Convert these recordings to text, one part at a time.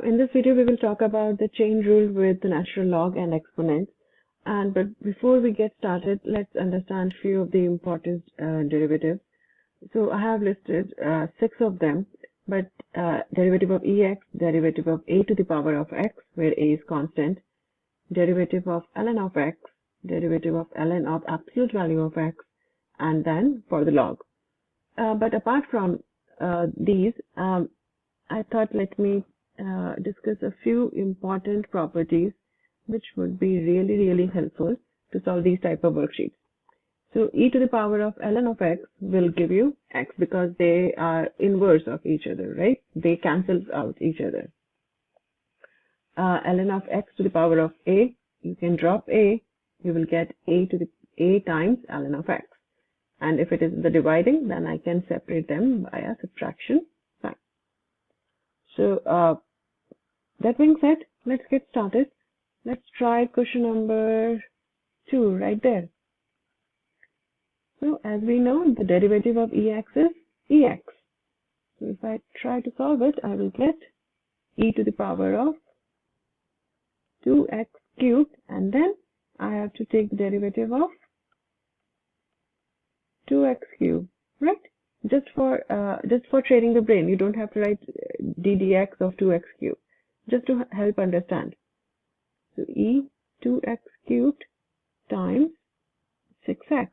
In this video, we will talk about the chain rule with the natural log and exponents. But before we get started, let's understand few of the important derivatives. So I have listed 6 of them, but derivative of ex, derivative of a to the power of x, where a is constant, derivative of ln of x, derivative of ln of absolute value of x, and then for the log. But apart from these, I thought let me discuss a few important properties which would be really helpful to solve these type of worksheets. So e to the power of ln of x will give you x because they are inverse of each other, right? They cancel out each other. Ln of x to the power of a, you can drop a, you will get a to the a times ln of x. And if it is the dividing, then I can separate them by a subtraction sign. So that being said, let's get started. Let's try question number 2 right there. So as we know, the derivative of ex is ex. So if I try to solve it, I will get e to the power of 2x cubed, and then I have to take the derivative of 2x cubed, right? Just for training the brain, you don't have to write ddx of 2x cubed, just to help understand. So e 2x cubed times 6x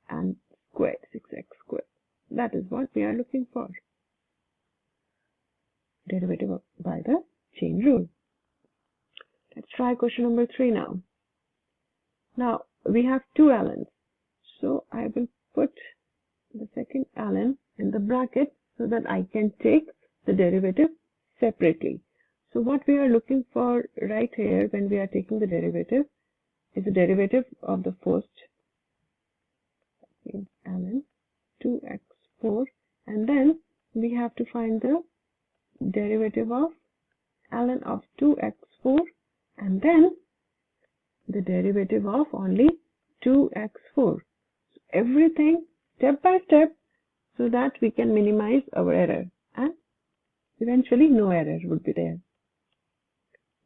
and squared, 6x squared. That is what we are looking for. Derivative by the chain rule. Let's try question number 3 now. Now we have 2 ln's. So I will put the second ln in the bracket so that I can take the derivative separately. So what we are looking for right here when we are taking the derivative is the derivative of the first, that means ln 2x4, and then we have to find the derivative of ln of 2x4 and then the derivative of only 2x4. So everything step by step so that we can minimize our error and eventually no error would be there.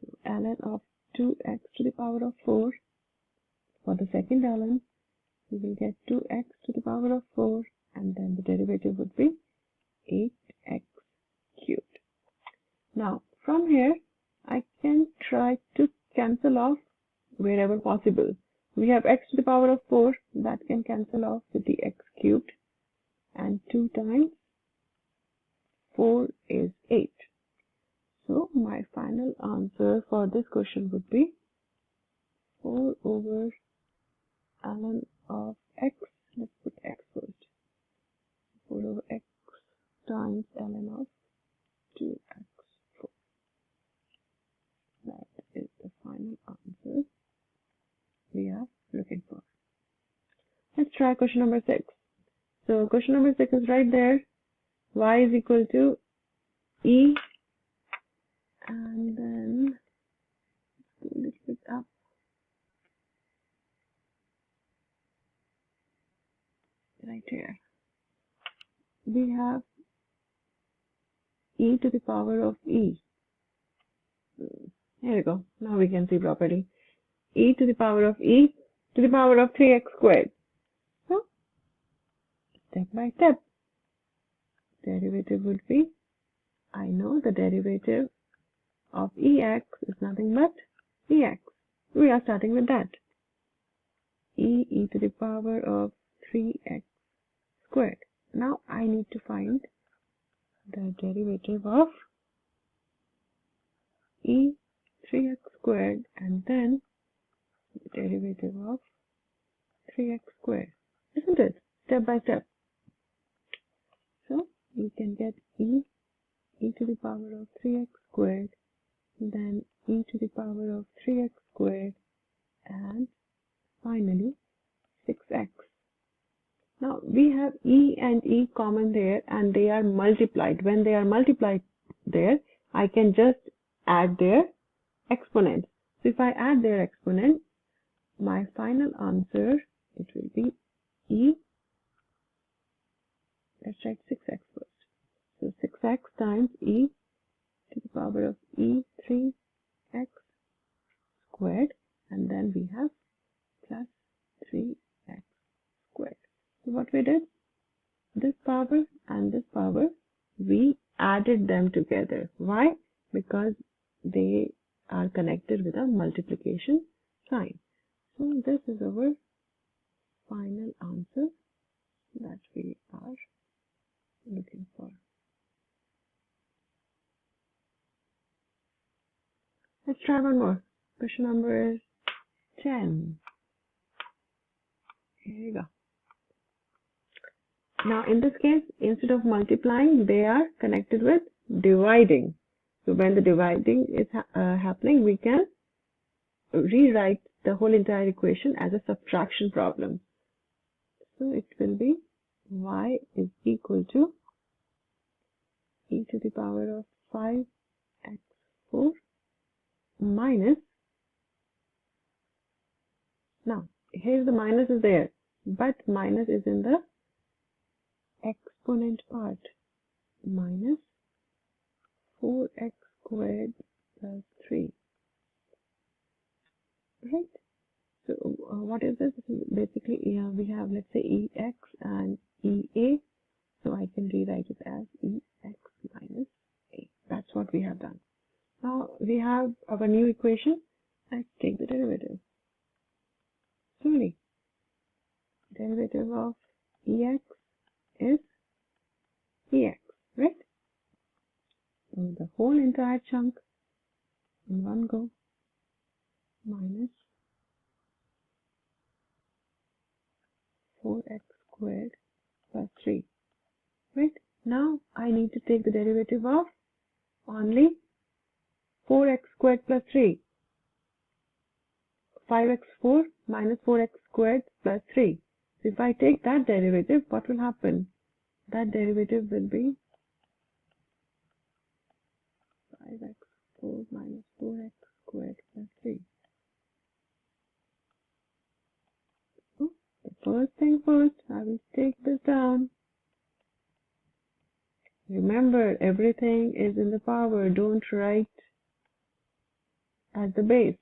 So ln of 2x to the power of 4, for the second ln we will get 2x to the power of 4 and then the derivative would be 8x cubed. Now from here I can try to cancel off wherever possible. We have x to the power of 4, that can cancel off with the x cubed, and 2 times 4 is 8. So my final answer for this question would be 4 over ln of x. Let's put x first. 4 over x times ln of 2x4. That is the final answer we are looking for. Let's try question number 6. So question number 6 is right there. Y is equal to e, and then let's go a little bit up. Right here we have e to the power of e. Here we go. Now we can see properly. E to the power of e to the power of 3x squared. So step by step, derivative would be, I know the derivative of ex is nothing but ex. We are starting with that. E to the power of 3x squared. Now I need to find the derivative of e 3x squared and then the derivative of 3x squared, isn't it? Step by step. So you can get e to the power of 3x squared, then e to the power of 3x squared, and finally 6x. Now we have e and e common there and they are multiplied. When they are multiplied there, I can just add their exponents. So if I add their exponents, my final answer, it will be e, let's write 6x first. So 6x times e to the power of e3x squared, and then we have plus 3x squared. So what we did, this power and this power, we added them together. Why? Because they are connected with a multiplication sign. So this is our final answer that we are looking for. Let's try one more. Question number is 10. Here you go. Now in this case, instead of multiplying, they are connected with dividing. So when the dividing is happening, we can rewrite the whole entire equation as a subtraction problem. So it will be y is equal to e to the power of 5x4 minus, now here the minus is there, but minus is in the exponent part, minus 4x squared plus 3, right? So what is this? This is basically, we have, let's say, ex and ea, so I can rewrite it as ex minus a. That's what we have done. Now we have our new equation. Let's take the derivative. Slowly. Derivative of ex is ex, right? So the whole entire chunk in one go, minus 4x squared plus 3, right? Now I need to take the derivative of only 4x squared plus 3. 5x4 minus 4x squared plus 3. So if I take that derivative, what will happen? That derivative will be 5x4 minus 4x squared plus 3. So the first thing first, I will take this down. Remember, everything is in the power. Don't write as the base.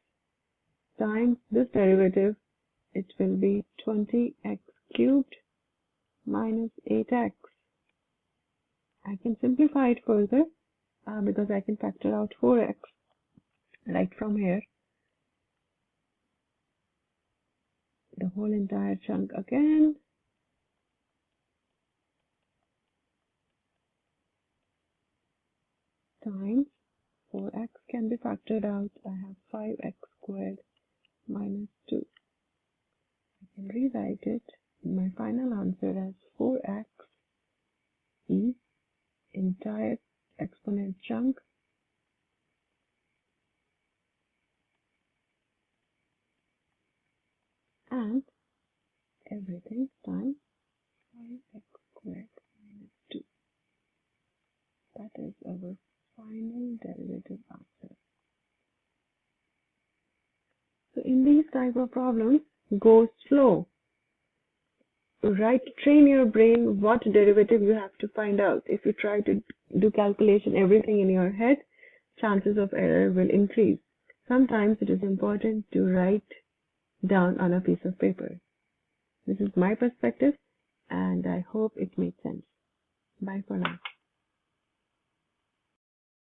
Times this derivative, it will be 20x cubed minus 8x. I can simplify it further because I can factor out 4x right from here. The whole entire chunk again. Times 4x can be factored out. I have 5x squared minus 2. I can rewrite it in my final answer as 4x e entire exponent chunk and everything times 5x squared minus 2. That is our final derivative answer. So in these type of problems, go slow. Right, train your brain what derivative you have to find out. If you try to do calculation, everything in your head, chances of error will increase. Sometimes it is important to write down on a piece of paper. This is my perspective, and I hope it made sense. Bye for now.